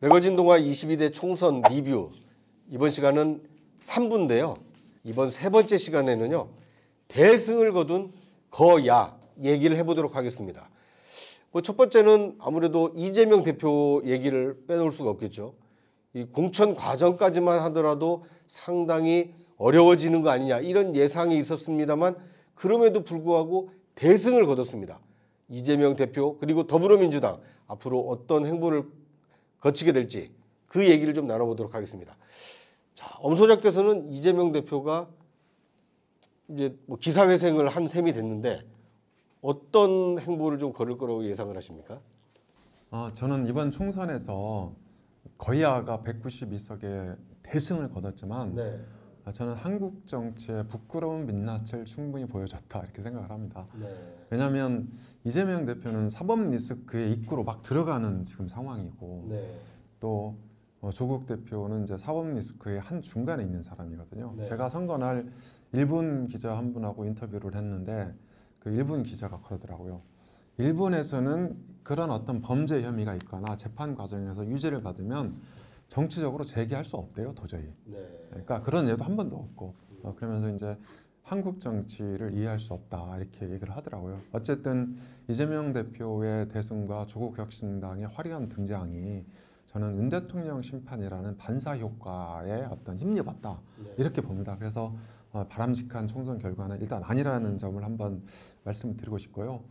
매거진 동아 22대 총선 리뷰, 이번 시간은 3부인데요. 이번 세 번째 시간에는요, 대승을 거둔 거야 얘기를 해보도록 하겠습니다. 첫 번째는 아무래도 이재명 대표 얘기를 빼놓을 수가 없겠죠. 이 공천 과정까지만 하더라도 상당히 어려워지는 거 아니냐, 이런 예상이 있었습니다만 그럼에도 불구하고 대승을 거뒀습니다. 이재명 대표 그리고 더불어민주당 앞으로 어떤 행보를 거치게 될지 그 얘기를 좀 나눠보도록 하겠습니다. 자, 엄 소장께서는 이재명 대표가 이제 기사회생을 한 셈이 됐는데 어떤 행보를 좀 걸을 거라고 예상을 하십니까? 저는 이번 총선에서 거야가 192석에 대승을 거뒀지만 저는 한국 정치의 부끄러운 민낯을 충분히 보여줬다 이렇게 생각을 합니다. 왜냐하면 이재명 대표는 사법 리스크의 입구로 막 들어가는 지금 상황이고 또 조국 대표는 이제 사법 리스크의 한 중간에 있는 사람이거든요. 제가 선거날 일본 기자 한 분하고 인터뷰를 했는데 그 일본 기자가 그러더라고요. 일본에서는 그런 어떤 범죄 혐의가 있거나 재판 과정에서 유죄를 받으면 정치적으로 재기할 수 없대요, 도저히. 그러니까 그런 예도 한 번도 없고 그러면서 이제 한국 정치를 이해할 수 없다 이렇게 얘기를 하더라고요. 어쨌든 이재명 대표의 대승과 조국혁신당의 화려한 등장이 저는 윤 대통령 심판이라는 반사 효과에 어떤 힘입었다 이렇게 봅니다. 그래서 바람직한 총선 결과는 일단 아니라는 점을 한번 말씀드리고 싶고요.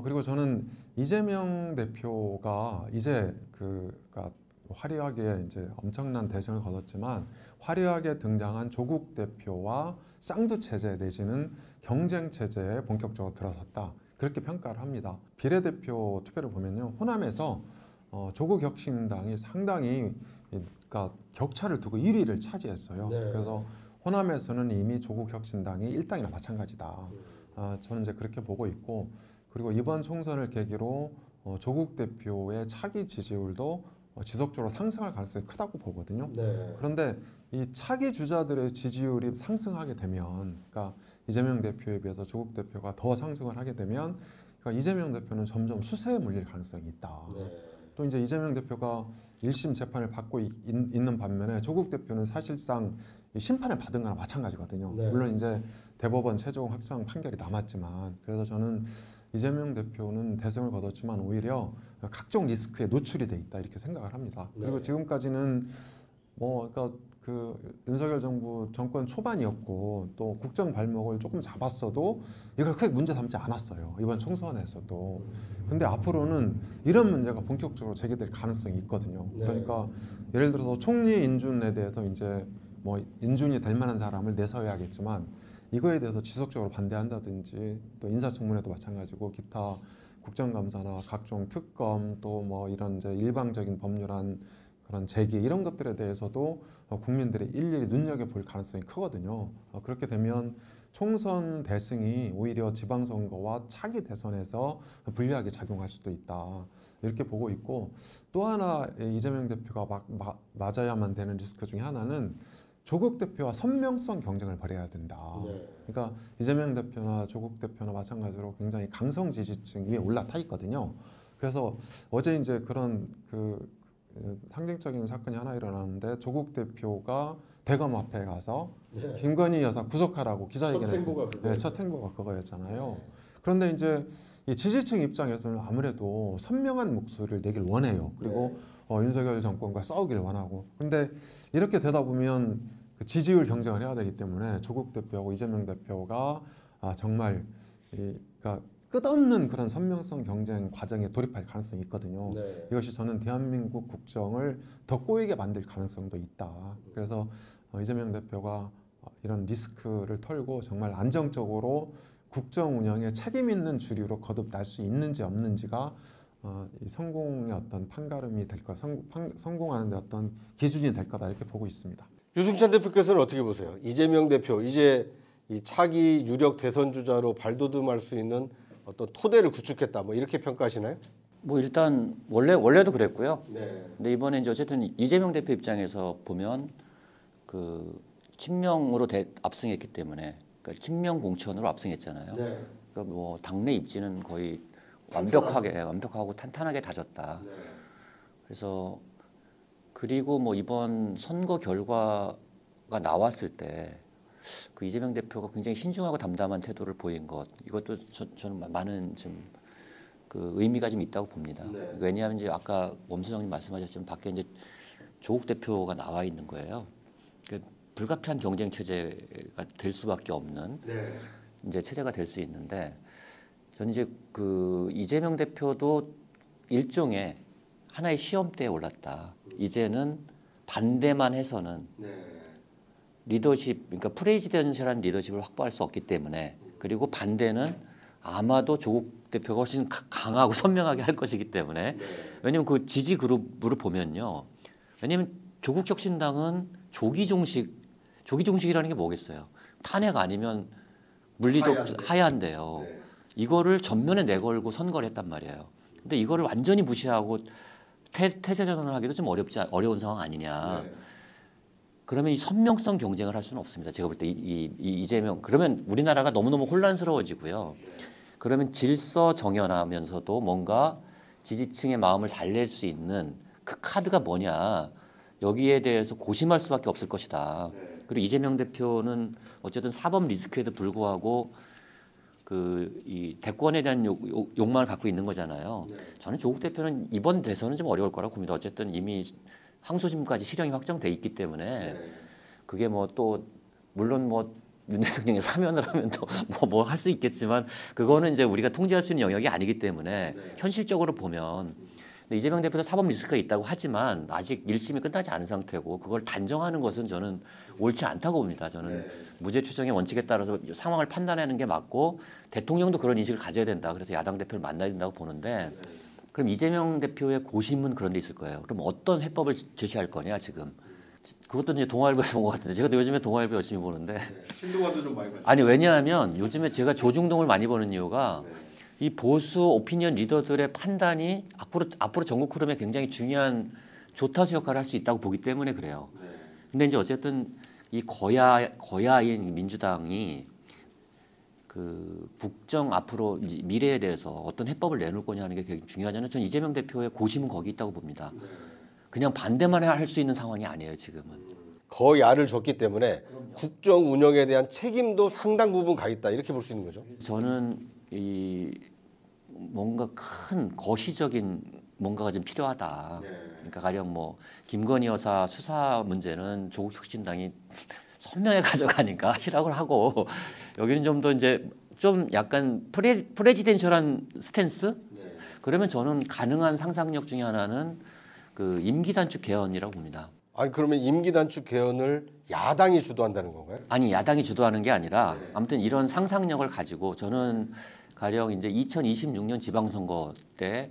그리고 저는 이재명 대표가 이제 그러니까 화려하게 이제 엄청난 대승을 거뒀지만 화려하게 등장한 조국 대표와 쌍두 체제 내지는 경쟁 체제에 본격적으로 들어섰다 그렇게 평가를 합니다. 비례대표 투표를 보면요, 호남에서 조국혁신당이 상당히 그러니까 격차를 두고 1위를 차지했어요. 그래서 호남에서는 이미 조국혁신당이 1당이나 마찬가지다. 저는 이제 그렇게 보고 있고, 그리고 이번 총선을 계기로 조국 대표의 차기 지지율도 지속적으로 상승할 가능성이 크다고 보거든요. 그런데 이 차기 주자들의 지지율이 상승하게 되면, 그러니까 이재명 대표에 비해서 조국 대표가 더 상승을 하게 되면, 그러니까 이재명 대표는 점점 수세에 몰릴 가능성이 있다. 또 이제 이재명 대표가 1심 재판을 받고 있는 반면에 조국 대표는 사실상 심판을 받은 거나 마찬가지거든요. 물론 이제 대법원 최종 확정 판결이 남았지만, 그래서 저는 이재명 대표는 대승을 거뒀지만 오히려 각종 리스크에 노출이 돼 있다 이렇게 생각을 합니다. 그리고 지금까지는 그러니까 그 윤석열 정부 정권 초반이었고 또 국정 발목을 조금 잡았어도 이걸 크게 문제 삼지 않았어요, 이번 총선에서도. 근데 앞으로는 이런 문제가 본격적으로 제기될 가능성이 있거든요. 그러니까 예를 들어서 총리 인준에 대해서 이제 인준이 될 만한 사람을 내세워야겠지만 이거에 대해서 지속적으로 반대한다든지, 또 인사청문회도 마찬가지고 기타 국정감사나 각종 특검 또 이런 이제 일방적인 법률안 그런 제기 이런 것들에 대해서도 국민들이 일일이 눈여겨볼 가능성이 크거든요. 그렇게 되면 총선 대승이 오히려 지방선거와 차기 대선에서 불리하게 작용할 수도 있다 이렇게 보고 있고, 또 하나 이재명 대표가 맞아야만 되는 리스크 중에 하나는 조국 대표와 선명성 경쟁을 벌여야 된다. 그러니까 이재명 대표나 조국 대표나 마찬가지로 굉장히 강성 지지층 위에 올라타 있거든요. 그래서 어제 이제 그런 상징적인 사건이 하나 일어났는데, 조국 대표가 대검 앞에 가서 김건희 여사 구속하라고 기자회견을 첫 행보가 그거였잖아요. 그런데 이제 이 지지층 입장에서는 아무래도 선명한 목소리를 내길 원해요. 그리고 윤석열 정권과 싸우길 원하고. 그런데 이렇게 되다 보면 그 지지율 경쟁을 해야 되기 때문에 조국 대표하고 이재명 대표가 정말 그러니까 끝없는 그런 선명성 경쟁 과정에 돌입할 가능성이 있거든요. 이것이 저는 대한민국 국정을 더 꼬이게 만들 가능성도 있다. 그래서 이재명 대표가 이런 리스크를 털고 정말 안정적으로 국정 운영에 책임 있는 주류로 거듭날 수 있는지 없는지가 이 성공의 어떤 판가름이 될 것, 성공하는 데 어떤 기준이 될 거다 이렇게 보고 있습니다. 유승찬 대표께서는 어떻게 보세요? 이재명 대표 이제 이 차기 유력 대선 주자로 발돋움할 수 있는 어떤 토대를 구축했다 이렇게 평가하시나요? 일단 원래도 그랬고요. 근데 이번에 이제 어쨌든 이재명 대표 입장에서 보면 그 친명으로 압승했기 때문에, 그러니까 친명 공천으로 압승했잖아요. 그러니까 당내 입지는 거의 완벽하고 탄탄하게 다졌다. 그래서 그리고 뭐 이번 선거 결과가 나왔을 때 그 이재명 대표가 굉장히 신중하고 담담한 태도를 보인 것, 이것도 저는 많은 좀 그 의미가 좀 있다고 봅니다. 네. 왜냐하면 이제 아까 원수장님 말씀하셨지만 밖에 이제 조국 대표가 나와 있는 거예요. 그 불가피한 경쟁 체제가 될 수밖에 없는 네. 이제 체제가 될 수 있는데, 저는 이제 그 이재명 대표도 일종의 하나의 시험대에 올랐다. 이제는 반대만 해서는 네. 리더십, 그러니까 프레지던셜한 리더십을 확보할 수 없기 때문에, 그리고 반대는 아마도 조국 대표가 훨씬 강하고 선명하게 할 것이기 때문에, 네. 왜냐하면 그 지지 그룹으로 보면요, 왜냐하면 조국혁신당은 조기종식이라는 게 뭐겠어요? 탄핵 아니면 물리적 하야인데요. 네. 이거를 전면에 내걸고 선거를 했단 말이에요. 근데 이거를 완전히 무시하고 태세 전환을 하기도 좀 어려운 상황 아니냐. 네. 그러면 이 선명성 경쟁을 할 수는 없습니다. 제가 볼 때 이재명, 그러면 우리나라가 너무너무 혼란스러워지고요. 그러면 질서 정연하면서도 뭔가 지지층의 마음을 달랠 수 있는 그 카드가 뭐냐, 여기에 대해서 고심할 수밖에 없을 것이다. 그리고 이재명 대표는 어쨌든 사법 리스크에도 불구하고 그 이 대권에 대한 욕망을 갖고 있는 거잖아요. 저는 조국 대표는 이번 대선은 좀 어려울 거라고 봅니다. 어쨌든 이미 항소심까지 실형이 확정돼 있기 때문에 그게 뭐 또 물론 뭐 윤 대통령이 사면을 하면 또 뭐 할 수 있겠지만 그거는 이제 우리가 통제할 수 있는 영역이 아니기 때문에 현실적으로 보면, 근데 이재명 대표도 사법 리스크가 있다고 하지만 아직 1심이 끝나지 않은 상태고 그걸 단정하는 것은 저는 옳지 않다고 봅니다. 저는 무죄 추정의 원칙에 따라서 상황을 판단하는 게 맞고 대통령도 그런 인식을 가져야 된다. 그래서 야당 대표를 만나야 된다고 보는데, 그럼 이재명 대표의 고심은 그런 데 있을 거예요. 그럼 어떤 해법을 제시할 거냐 지금. 그것도 이제 동아일보에서 본 것 같은데, 제가 요즘에 동아일보 열심히 보는데 신동아도 좀 많이 봤죠. 아니 왜냐하면 요즘에 제가 조중동을 많이 보는 이유가 이 보수 오피니언 리더들의 판단이 앞으로 전국 흐름에 굉장히 중요한 조타수 역할을 할 수 있다고 보기 때문에 그래요. 근데 이제 어쨌든 이 거야인 민주당이 그 국정 앞으로 미래에 대해서 어떤 해법을 내놓을 거냐 하는 게 굉장히 중요하잖아요. 저는 이재명 대표의 고심은 거기 있다고 봅니다. 그냥 반대만 할 수 있는 상황이 아니에요 지금은. 거야를 줬기 때문에 국정 운영에 대한 책임도 상당 부분 가 있다, 이렇게 볼 수 있는 거죠. 저는 이 뭔가 큰 거시적인 뭔가가 좀 필요하다. 그러니까 가령 뭐 김건희 여사 수사 문제는 조국 혁신당이 선명히 가져가니까 희락을 하고, 여기는 좀 더 이제 좀 약간 프레지덴셜한 스탠스? 그러면 저는 가능한 상상력 중에 하나는 그 임기 단축 개헌이라고 봅니다. 아니 그러면 임기 단축 개헌을 야당이 주도한다는 건가요? 아니 야당이 주도하는 게 아니라 아무튼 이런 상상력을 가지고, 저는 가령 이제 2026년 지방선거 때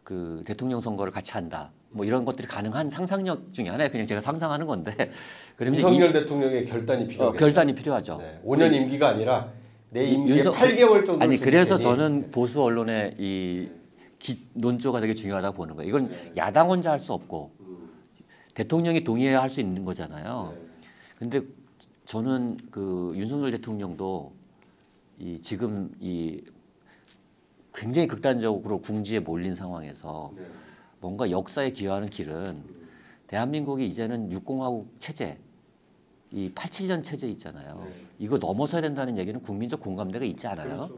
그 대통령 선거를 같이 한다. 뭐 이런 것들이 가능한 상상력 중에 하나예요. 그냥 제가 상상하는 건데. 그러면 윤석열 대통령의 결단이 필요하겠죠. 결단이 필요하죠. 5년 임기가 아니라 내 임기의 8개월 정도. 아니 그래서 저는 보수 언론의 이 논조가 되게 중요하다고 보는 거예요. 이건 야당 혼자 할 수 없고 대통령이 동의해야 할 수 있는 거잖아요. 근데 저는 그 윤석열 대통령도 지금 굉장히 극단적으로 궁지에 몰린 상황에서 뭔가 역사에 기여하는 길은, 대한민국이 이제는 6공화국 체제, 이 87년 체제 있잖아요. 이거 넘어서야 된다는 얘기는 국민적 공감대가 있지 않아요?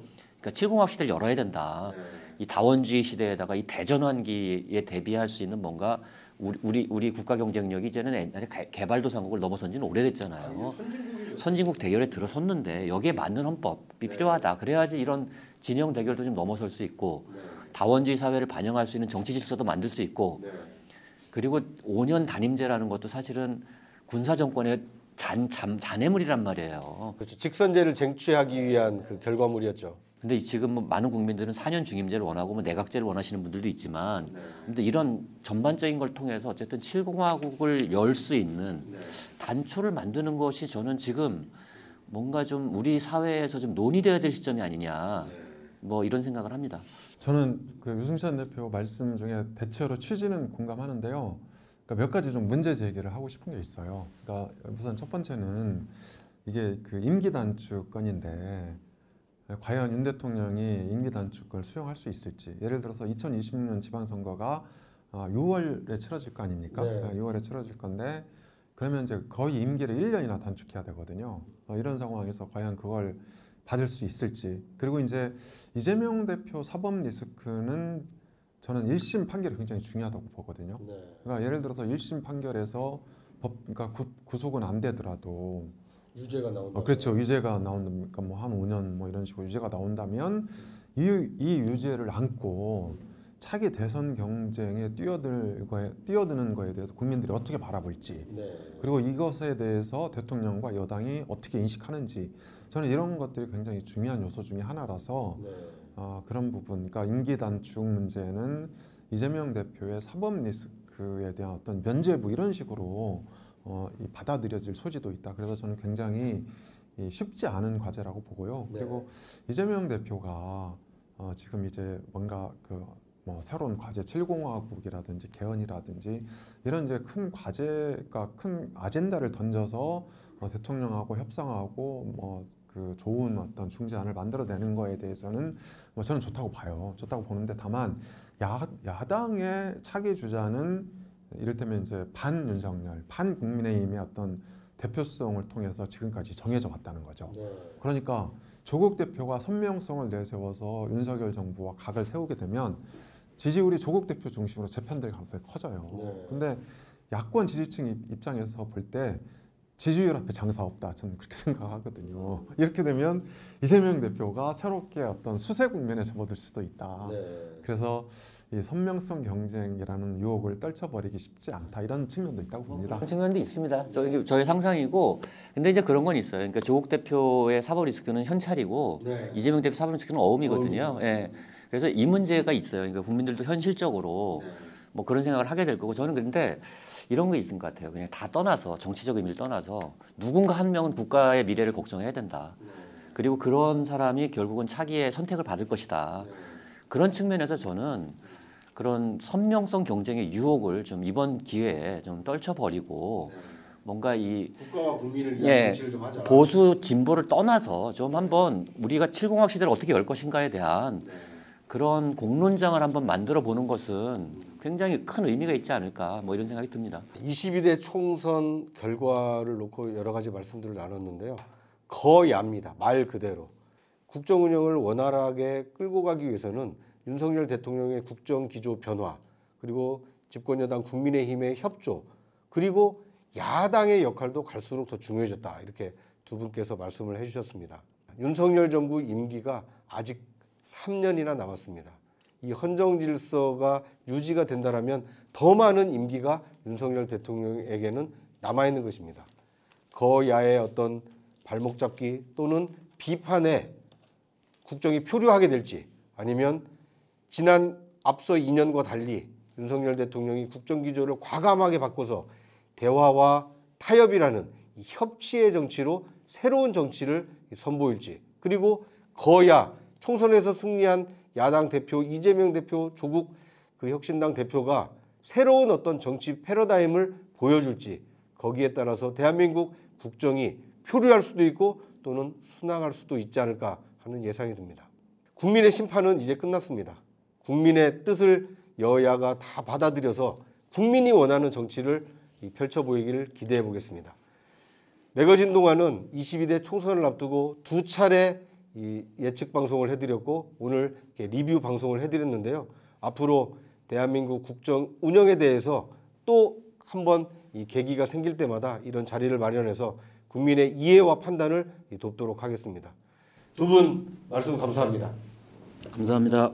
그러니까 7공화국 시대를 열어야 된다. 이 다원주의 시대에다가 이 대전환기에 대비할 수 있는 뭔가 우리 국가 경쟁력이 이제는 옛날에 개발도상국을 넘어선 지는 오래됐잖아요. 선진국 대결에 들어섰는데 여기에 맞는 헌법이 필요하다. 그래야지 이런 진영 대결도 좀 넘어설 수 있고 다원주의 사회를 반영할 수 있는 정치 질서도 만들 수 있고, 그리고 5년 단임제라는 것도 사실은 군사 정권의 잔해물이란 말이에요. 그렇죠. 직선제를 쟁취하기 위한 그 결과물이었죠. 근데 지금 뭐 많은 국민들은 4년 중임제를 원하고 뭐 내각제를 원하시는 분들도 있지만, 근데 이런 전반적인 걸 통해서 어쨌든 7공화국을 열 수 있는 단초를 만드는 것이 저는 지금 뭔가 좀 우리 사회에서 좀 논의돼야 될 시점이 아니냐, 뭐 이런 생각을 합니다. 저는 그 유승찬 대표 말씀 중에 대체로 취지는 공감하는데요. 그러니까 몇 가지 좀 문제 제기를 하고 싶은 게 있어요. 그러니까 우선 첫 번째는 이게 그 임기 단축 건인데 과연 윤 대통령이 임기 단축을 수용할 수 있을지. 예를 들어서 2026년 지방선거가 6월에 치러질 거 아닙니까? 네. 6월에 치러질 건데 그러면 이제 거의 임기를 1년이나 단축해야 되거든요. 이런 상황에서 과연 그걸 받을 수 있을지. 그리고 이제 이재명 대표 사법 리스크는 저는 1심 판결이 굉장히 중요하다고 보거든요. 네. 그러니까 예를 들어서 1심 판결에서 그러니까 구속은 안 되더라도 유죄가 나온다. 그렇죠. 유죄가 나온다니까 뭐 한 5년 뭐 이런 식으로 유죄가 나온다면 이 유죄를 안고 차기 대선 경쟁에 뛰어드는 거에 대해서 국민들이 어떻게 바라볼지 네. 그리고 이것에 대해서 대통령과 여당이 어떻게 인식하는지 저는 이런 것들이 굉장히 중요한 요소 중에 하나라서 네. 그런 부분, 그러니까 임기 단축 문제는 이재명 대표의 사법 리스크에 대한 어떤 면죄부 이런 식으로 받아들여질 소지도 있다. 그래서 저는 굉장히 쉽지 않은 과제라고 보고요. 네. 그리고 이재명 대표가 지금 이제 뭔가 뭐 새로운 과제 7공화국이라든지 개헌이라든지 이런 이제 큰 과제가 큰 아젠다를 던져서 대통령하고 협상하고 뭐 그 좋은 어떤 중재안을 만들어내는 거에 대해서는 뭐 저는 좋다고 봐요. 좋다고 보는데 다만 야당의 차기 주자는 이를테면 이제 반윤석열, 반국민의힘의 어떤 대표성을 통해서 지금까지 정해져 왔다는 거죠. 네. 그러니까 조국 대표가 선명성을 내세워서 윤석열 정부와 각을 세우게 되면 지지율이 조국 대표 중심으로 재편될 가능성이 커져요. 네. 근데 야권 지지층 입장에서 볼 때 지지율 앞에 장사 없다. 저는 그렇게 생각하거든요. 이렇게 되면 이재명 대표가 새롭게 어떤 수세 국면에 접어들 수도 있다. 네. 그래서 이 선명성 경쟁이라는 유혹을 떨쳐버리기 쉽지 않다. 이런 측면도 있다고 봅니다. 그런 측면도 있습니다. 저의 상상이고, 근데 이제 그런 건 있어요. 그러니까 조국 대표의 사법 리스크는 현찰이고 네. 이재명 대표 사법 리스크는 어음이거든요. 예. 그래서 이 문제가 있어요. 그러니까 국민들도 현실적으로 뭐 그런 생각을 하게 될 거고 저는 그런데 이런 거 있는 것 같아요. 그냥 다 떠나서 정치적 의미를 떠나서 누군가 한 명은 국가의 미래를 걱정해야 된다. 그리고 그런 사람이 결국은 차기의 선택을 받을 것이다. 그런 측면에서 저는 그런 선명성 경쟁의 유혹을 좀 이번 기회에 좀 떨쳐버리고 뭔가 이 국가와 국민을 위한 정치를 좀 하자. 보수 진보를 떠나서 좀 한번 우리가 7공학 시대를 어떻게 열 것인가에 대한 그런 공론장을 한번 만들어 보는 것은 굉장히 큰 의미가 있지 않을까 뭐 이런 생각이 듭니다. 22대 총선 결과를 놓고 여러 가지 말씀들을 나눴는데요. 거야입니다. 말 그대로. 국정 운영을 원활하게 끌고 가기 위해서는 윤석열 대통령의 국정 기조 변화, 그리고 집권여당 국민의힘의 협조, 그리고 야당의 역할도 갈수록 더 중요해졌다. 이렇게 두 분께서 말씀을 해주셨습니다. 윤석열 정부 임기가 아직 3년이나 남았습니다. 이 헌정 질서가 유지가 된다면 더 많은 임기가 윤석열 대통령에게는 남아있는 것입니다. 거야의 어떤 발목 잡기 또는 비판에 국정이 표류하게 될지 아니면 지난 앞서 2년과 달리 윤석열 대통령이 국정기조를 과감하게 바꿔서 대화와 타협이라는 이 협치의 정치로 새로운 정치를 선보일지, 그리고 거야 총선에서 승리한 야당 대표 이재명 대표, 조국 그 혁신당 대표가 새로운 어떤 정치 패러다임을 보여줄지, 거기에 따라서 대한민국 국정이 표류할 수도 있고 또는 순항할 수도 있지 않을까 하는 예상이 듭니다. 국민의 심판은 이제 끝났습니다. 국민의 뜻을 여야가 다 받아들여서 국민이 원하는 정치를 펼쳐 보이기를 기대해 보겠습니다. 매거진 동안은 22대 총선을 앞두고 두 차례 이 예측 방송을 해드렸고 오늘 리뷰 방송을 해드렸는데요. 앞으로 대한민국 국정 운영에 대해서 또 한번 이 계기가 생길 때마다 이런 자리를 마련해서 국민의 이해와 판단을 돕도록 하겠습니다. 두 분 말씀 감사합니다. 감사합니다.